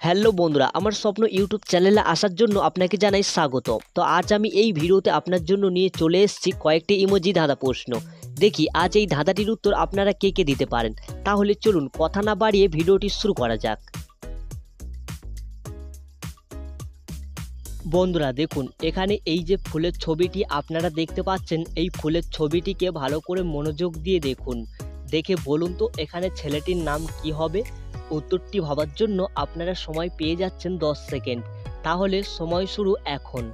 Hello বন্ধুরা, আমার স্বপ্ন ইউটিউব চ্যানেলে আসার জন্য আপনাকে জানাই স্বাগত। তো আজ আমি এই ভিডিওতে আপনার জন্য নিয়ে চলে এসেছি কয়েকটি ইমোজি ধাঁধা প্রশ্ন। দেখি আজ এই ধাঁধাটির উত্তর আপনারা কে কে দিতে পারেন। তাহলে চলুন কথা না বাড়িয়ে ভিডিওটি শুরু করা যাক। বন্ধুরা দেখুন, এখানে এই যে ফুলের ছবিটি আপনারা দেখতে পাচ্ছেন, এই ফুলের ছবিটিকে ভালো করে মনোযোগ দিয়ে দেখুন। দেখে বলুন তো এখানে ছেলেটির নাম কি হবে। উত্তরটি ভাবার জন্য আপনারা সময় পেয়ে যাচ্ছেন 10 সেকেন্ড। তাহলে সময় শুরু এখন।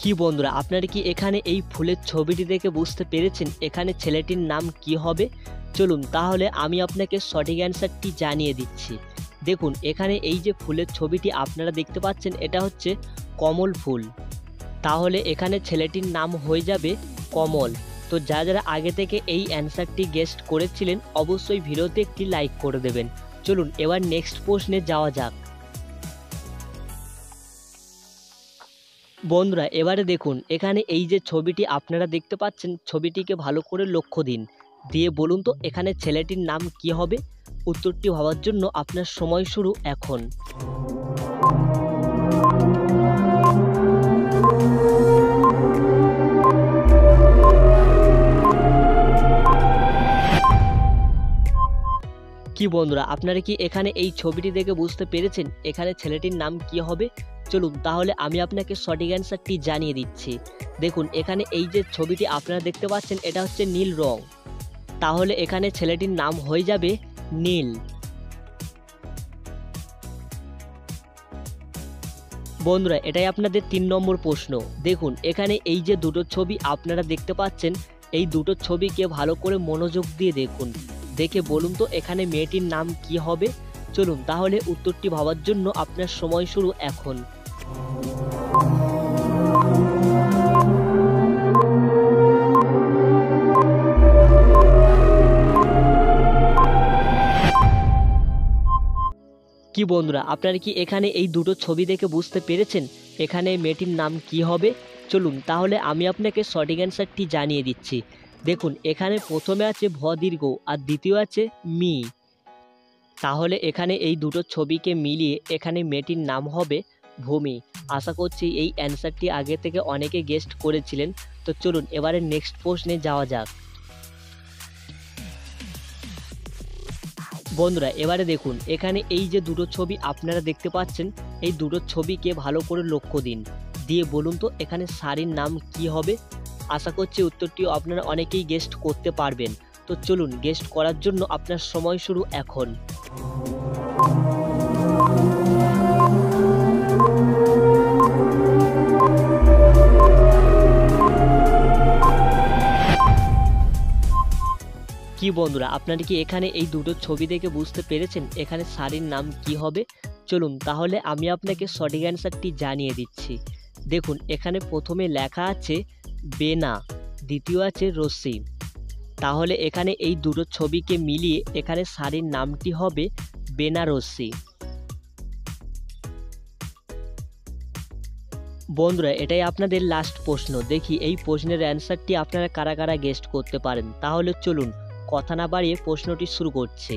কি বন্ধুরা, আপনারা কি এখানে এই ফুলের ছবিটি দেখে বুঝতে পেরেছেন এখানে ছেলেটির নাম কি হবে? চলুন তাহলে আমি আপনাকে সঠিক অ্যান্সারটি জানিয়ে দিচ্ছি। দেখুন এখানে এই যে ফুলের ছবিটি আপনারা দেখতে পাচ্ছেন, এটা হচ্ছে কমল ফুল। তাহলে এখানে ছেলেটির নাম হয়ে যাবে কমল। তো যারা যারা আগে থেকে এই অ্যান্সারটি গেস্ট করেছিলেন অবশ্যই ভিডিওতে একটি লাইক করে দেবেন। চলুন এবার নেক্সট প্রশ্নে যাওয়া যাক। বন্ধুরা এবারে দেখুন, এখানে এই যে ছবিটি আপনারা দেখতে পাচ্ছেন, ছবিটিকে ভালো করে লক্ষ্য দিন। দিয়ে বলুন তো এখানে ছেলেটির নাম কি হবে। উত্তরটি ভাবার জন্য আপনার সময় শুরু এখন। কি বন্ধুরা, আপনারা কি এখানে এই ছবিটি দেখে বুঝতে পেরেছেন এখানে ছেলেটির নাম কি হবে? চলুন তাহলে আমি আপনাকে সঠিক অ্যান্সারটি জানিয়ে দিচ্ছি। দেখুন এখানে এই যে ছবিটি আপনারা দেখতে পাচ্ছেন, এটা হচ্ছে নীল রং। তাহলে এখানে ছেলেটির নাম হয়ে যাবে নীল। বন্ধুরা এটাই আপনাদের 3 নম্বর প্রশ্ন। দেখুন এখানে এই যে দুটো ছবি আপনারা দেখতে পাচ্ছেন, এই দুটো ছবিকে ভালো করে মনোযোগ দিয়ে দেখুন। দেখে বলুন তো এখানে মেয়েটির নাম কি হবে। চলুন তাহলে উত্তরটি ভাবার জন্য আপনার সময় শুরু এখন। কি বন্ধুরা, আপনারা কি এখানে এই দুটো ছবি দেখে বুঝতে পেরেছেন এখানে মেয়েটির নাম কি হবে? চলুন তাহলে আমি আপনাকে সঠিক অ্যান্সারটি জানিয়ে দিচ্ছি। দেখুন এখানে প্রথমে আছে ভ দীর্ঘ আর দ্বিতীয় আছে মি। তাহলে এখানে এই দুটো ছবিকে মিলিয়ে এখানে মেয়েটির নাম হবে ভূমি। আশা করছি এই অ্যান্সারটি আগে থেকে অনেকে গেস্ট করেছিলেন। তো চলুন এবারে নেক্সট প্রশ্নে যাওয়া যাক। বন্ধুরা এবারে দেখুন, এখানে এই যে দুটো ছবি আপনারা দেখতে পাচ্ছেন, এই দুটো ছবিকে ভালো করে লক্ষ্য দিন। দিয়ে বলুন তো এখানে শাড়ির নাম কি হবে। আশা করছি উত্তরটিও আপনারা অনেকেই গেস্ট করতে পারবেন। তো চলুন গেস্ট করার জন্য আপনার সময় শুরু এখন। কি বন্ধুরা, আপনারা কি এখানে এই দুটো ছবি দেখে বুঝতে পেরেছেন এখানে শাড়ির নাম কি হবে? চলুন তাহলে আমি আপনাকে সঠিক অ্যান্সারটি জানিয়ে দিচ্ছি। দেখুন এখানে প্রথমে লেখা আছে বেনা, দ্বিতীয় আছে রশ্মি। তাহলে এখানে এই দুটো ছবিকে মিলিয়ে এখানে শাড়ির নামটি হবে বেনারসি। বন্ধুরা এটাই আপনাদের লাস্ট প্রশ্ন। দেখি এই প্রশ্নের অ্যান্সারটি আপনারা কারা কারা গেস্ট করতে পারেন। তাহলে চলুন কথা না বাড়িয়ে প্রশ্নটি শুরু করছি।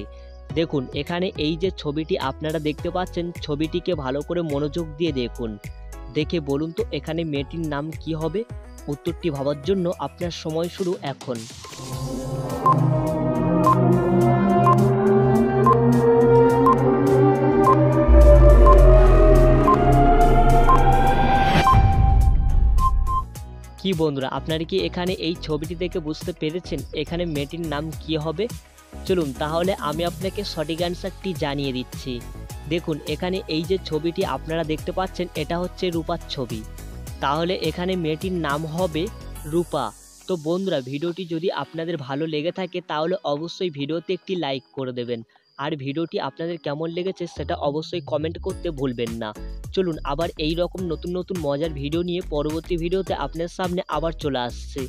দেখুন এখানে এই যে ছবিটি আপনারা দেখতে পাচ্ছেন, ছবিটিকে ভালো করে মনোযোগ দিয়ে দেখুন। দেখে বলুন তো এখানে মেয়েটির নাম কি হবে। উত্তরটি ভাবার জন্য আপনার সময় শুরু এখন। কি বন্ধুরা, আপনারা কি এখানে এই ছবিটি দেখে বুঝতে পেরেছেন এখানে মেয়েটির নাম কি হবে? চলুন তাহলে আমি আপনাকে সঠিক অ্যান্সারটি জানিয়ে দিচ্ছি। দেখুন এখানে এই যে ছবিটি আপনারা দেখতে পাচ্ছেন, এটা হচ্ছে রূপার ছবি। তাহলে এখানে মেয়েটির নাম হবে রূপা। তো বন্ধুরা ভিডিওটি যদি আপনাদের ভালো লেগে থাকে তাহলে অবশ্যই ভিডিওতে একটি লাইক করে দেবেন। আর ভিডিওটি আপনাদের কেমন লেগেছে সেটা অবশ্যই কমেন্ট করতে ভুলবেন না। চলুন আবার এই রকম নতুন নতুন মজার ভিডিও নিয়ে পরবর্তী ভিডিওতে আপনার সামনে আবার চলে আসছে।